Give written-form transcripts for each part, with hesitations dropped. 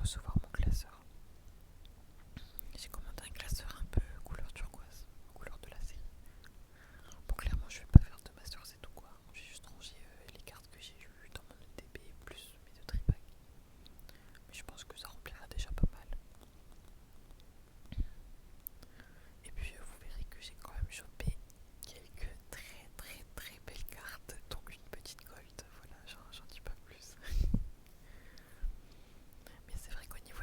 recevoir mon classeur. J'ai commandé un classeur un peu couleur turquoise, couleur de la série. Bon, clairement, je vais pas faire de master, c'est tout quoi. J'ai juste rangé les cartes que j'ai eues dans mon ETB plus mes deux tribacs. Mais je pense que ça remplira déjà pas mal. Et puis vous verrez que j'ai quand même chopé quelques très très très belles cartes, donc une petite gold, voilà, j'en dis pas plus. Mais c'est vrai qu'au niveau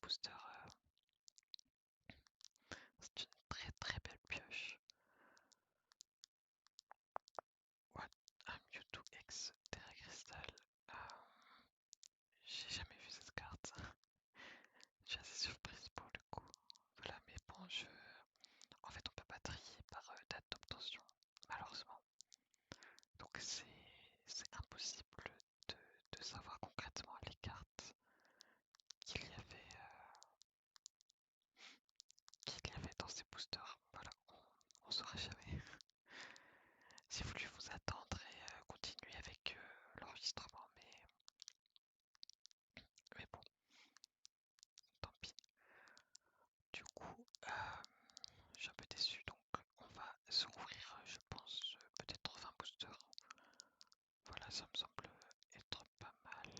booster. C'est une très très belle pioche. What? Un Mewtwo X Terra Crystal. J'ai jamais vu cette carte. Je suis assez surprise pour le coup. Voilà, mais bon, en fait, on peut pas trier par date d'obtention, malheureusement. Donc c'est impossible de savoir concrètement les cartes qu'il y avait dans ces boosters. Voilà, on saura jamais. J'ai voulu vous attendre et continuer avec l'enregistrement, mais bon, tant pis. Du coup, je suis un peu déçu, donc on va se rouvrir, je pense, peut-être 20 boosters. Voilà, ça me semble être pas mal.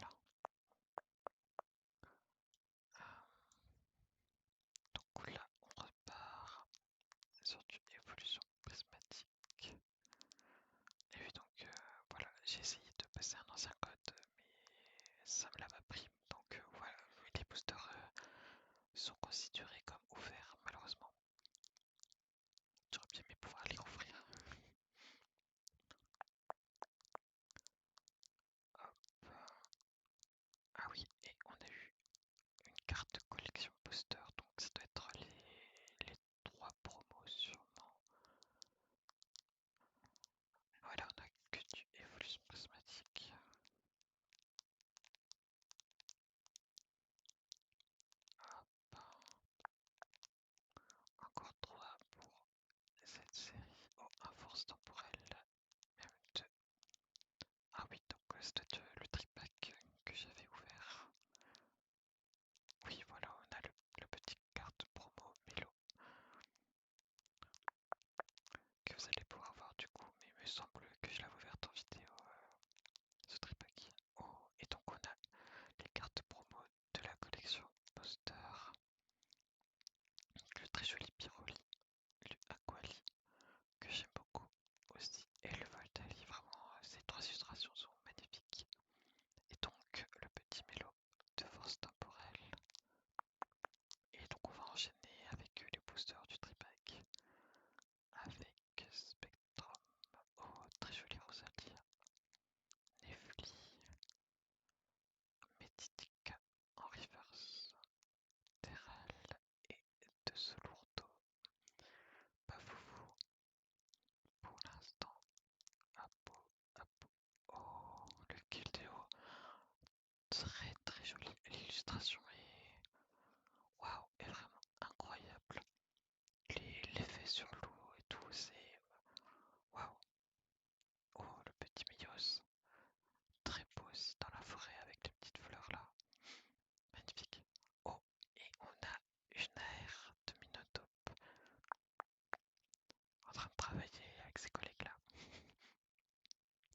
Donc là, on repart sur une évolution prismatique. Et puis donc, voilà, j'ai essayé de passer un ancien code, mais ça me l'a pas pris. Donc voilà, les boosters sont considérés comme ouverts, malheureusement. J'aurais bien aimé pouvoir les rouvrir. Hop. Ah oui, et on a eu une carte de collection poster, donc ça doit être les 3 promos sûrement. Voilà, on a que du évolution prismatique. Hop. Encore 3 pour cette série. Oh, un force temporelle. Même 2. Ah oui, donc c'était le tripack que j'avais ouvert. Oui, voilà, on a le petit carte promo Milo que vous allez pouvoir voir du coup, mais il me semble que je l'avais ouvert en vidéo, ce tripack. Oh, et donc on a les cartes promo de la collection poster. Le très joli Pyroli, le Aquali, que j'aime beaucoup aussi, et le Voltali, vraiment, ces 3 illustrations sont magnifiques. Et donc le petit mélo de force temporelle. Et donc on va enchaîner avec les boosters du tripack. Avec Spectrum, oh très joli Rosalia, Nefli, Méditica en reverse, Terral et de ce lourdeau. Pas foufou pour l'instant. Apo, Apo. Oh, le Keldeo. Très très joli. L'illustration est... Waouh, est vraiment incroyable. L'effet sur l'eau et tout, c'est... Waouh. Oh, le petit Mios. Très beau aussi dans la forêt avec les petites fleurs là. Magnifique. Oh, et on a une aire de Minotape en train de travailler avec ses collègues là.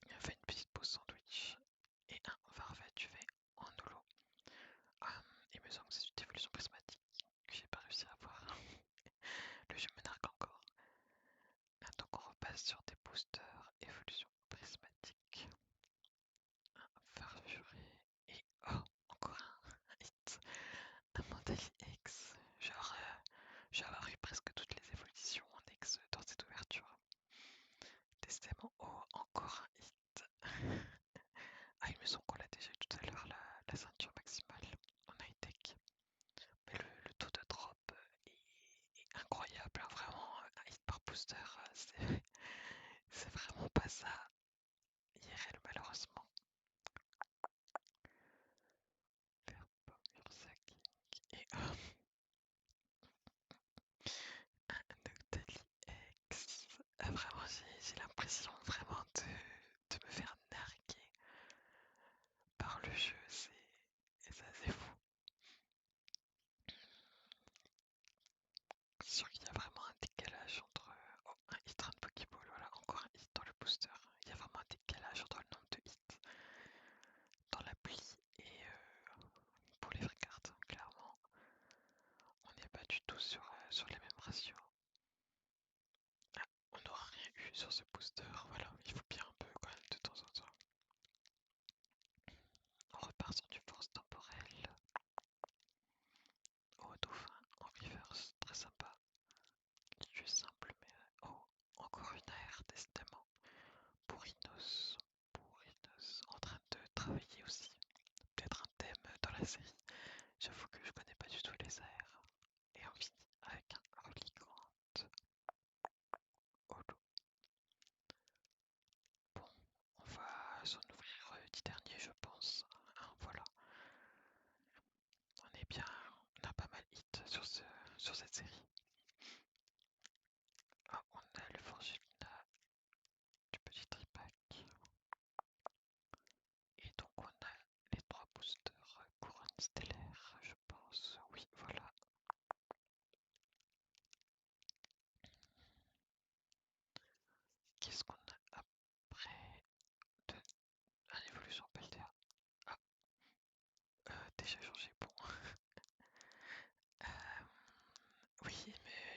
Il a fait une petite pause sandwich et un Varvaduvet en holo. Il me semble que c'est une évolution prismatique que j'ai pas réussi à avoir. Le jeu me nargue encore. Donc on repasse sur des boosters évolution prismatique. Un Farfuré et oh, encore un hit. Un Mandali X. Genre, j'ai avoir eu presque toutes les évolutions en X dans cette ouverture. Décidément, oh, encore un hit. Ah, il me semble qu'on l'a déjà eu tout à l'heure, la ceinture maximale en high-tech. Mais le taux de drop est incroyable, hein, vraiment, un hit par booster, c'est vraiment pas ça IRL malheureusement. Faire Mursaking et un Octali X. Vraiment, j'ai l'impression vraiment de me faire narguer par le jeu, c'est fou. C'est sûr qu'il y a vraiment un décalage entre... Oh, un hit run Pokéball, voilà, encore un hit dans le booster. Il y a vraiment un décalage entre le nombre de hits dans l'appli et pour les vraies cartes, clairement. On n'est pas du tout sur les mêmes ratios. Ah, on n'aura rien eu sur ce booster, voilà, il faut bien un peu quand même de temps en temps. On repart sur du force temporelle.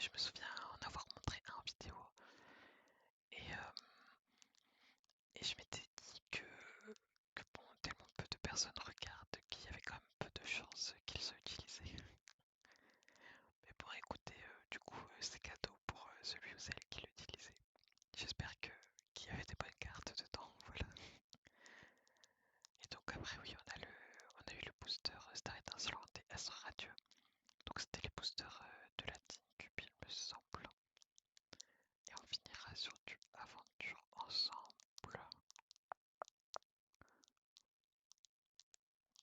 je me souviens en avoir montré un en vidéo et, euh, et je m'étais dit que bon, tellement peu de personnes regardent qu'il y avait quand même peu de chances qu'ils soient utilisés. Mais bon, écoutez, du coup, c'est cadeau pour celui ou celle qui l'utilisait. J'espère qu'il y avait des bonnes cartes dedans, voilà. Et donc après, oui, on a eu le booster Star Étincelante et Astre Radieux. Donc c'était les boosters de la Team Cube, il me semble. Et on finira sur du aventure ensemble.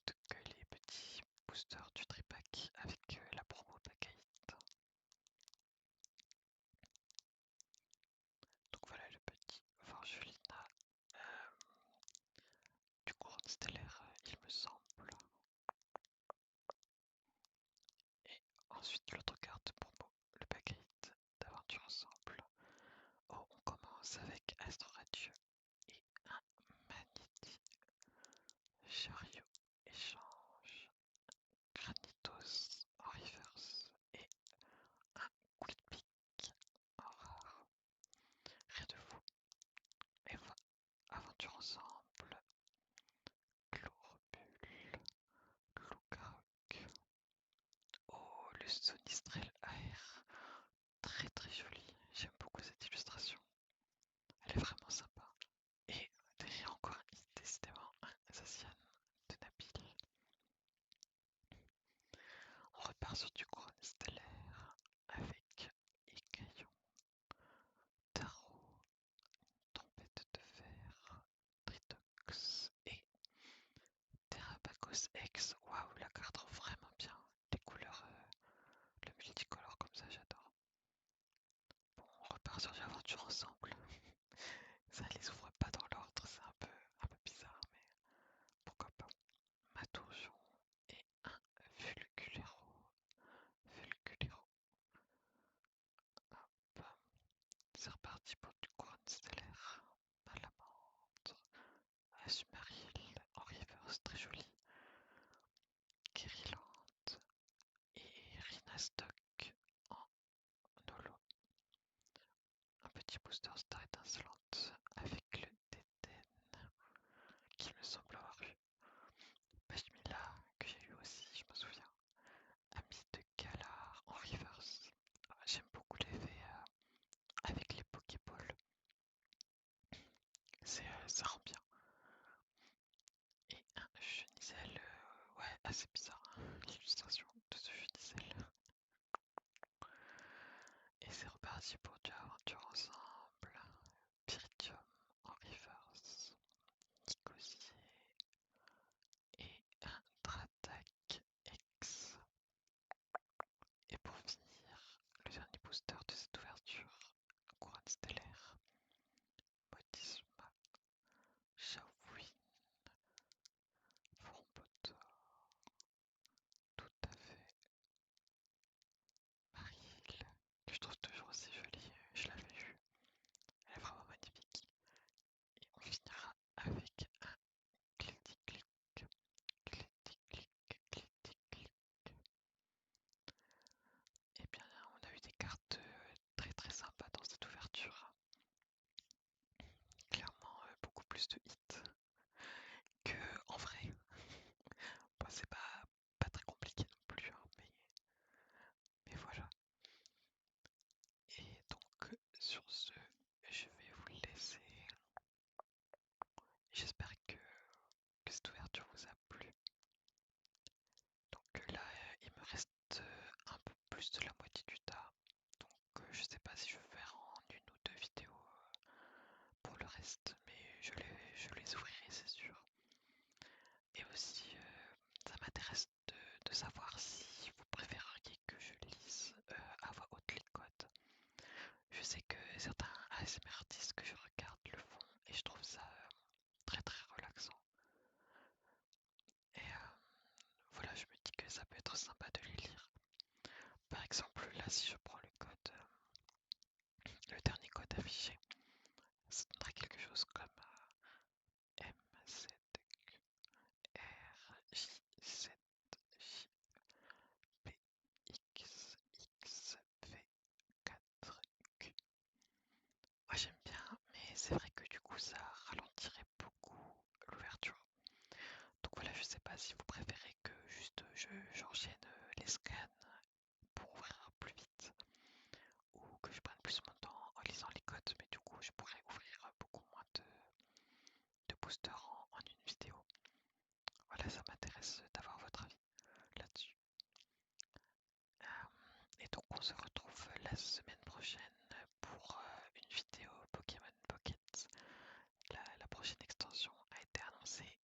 Donc les petits boosters du tripack avec la promo Pakaït. Donc voilà le petit Forgelina du courant stellaire, il me semble. Et ensuite l'autre carte promo, le Pakaït d'aventure ensemble. Oh, on commence avec Astre Radieux et un Magnéti Chariot échange, Granitos en reverse et un Quick en rare. Rien de fou. Et voilà, aventure ensemble, Chloropule, Loukaroc. Oh, le Sonistrel AR, très très joli. J'aime beaucoup cette illustration. Elle est vraiment sympa. Et derrière encore un hit, décidément un Zacian de Nabil. On repart sur du couronne stellaire avec Écaillon, Tarot, Tempête de fer, Tritox et Terrabacos X. Waouh, la carte rend vraiment bien. Les couleurs, le multicolore comme ça, j'adore. Bon, on repart sur l'aventure ensemble. Ça les ouvre pas dans l'ordre, c'est un peu bizarre, mais pourquoi pas. Matourgeon et un Vulguléro. Vulguléro. Hop. C'est reparti pour du couronne stellaire. Palamande. Azumarill en reverse, très joli. Keriland et Rinastock en holo. Un petit booster star étincelante avec le Déten qu'il me semble avoir eu. Pashmila que j'ai eu aussi, je me souviens. Ami de Galar en reverse. J'aime beaucoup l'effet avec les Pokéballs. Ça rend bien. Et un Genisel, ouais, assez bizarre hein, l'illustration de ce Genisel. Et c'est reparti pour du aventure ensemble. Pyritium en reverse. Nicosier et un Dratak X. Et pour finir, le dernier booster de cette ouverture, couronne stellaire, Modisma, Shaowin, Forbotor, tout à fait, Mariel, que je trouve toujours aussi jolie, je l'avais vue, elle est vraiment magnifique. Et on finira avec un Clitic-Clic, Clitic-Clic, Clitic-Clic. Et bien, on a eu des cartes très très sympas dans cette ouverture. Clairement, beaucoup plus de hits que en vrai. Bon, c'est pas très compliqué non plus, hein, mais voilà. Et donc, sur ce, je vais vous laisser. J'espère que cette ouverture vous a plu. Donc là, il me reste un peu plus de la moitié du tas. Donc je sais pas si je vais faire en une ou deux vidéos pour le reste, mais je les ouvrirai, c'est sûr. Et aussi, ça m'intéresse de savoir si vous préféreriez que je lise à voix haute les codes. Je sais que certains ASMR artistes que je regarde le font et je trouve ça très très relaxant. Et voilà, je me dis que ça peut être sympa de les lire. Par exemple, là, si je prends le code, le dernier code affiché, ça donnerait quelque chose comme MZQRJ7JPXXV donc on se retrouve la semaine prochaine pour une vidéo Pokémon Pocket. La prochaine extension a été annoncée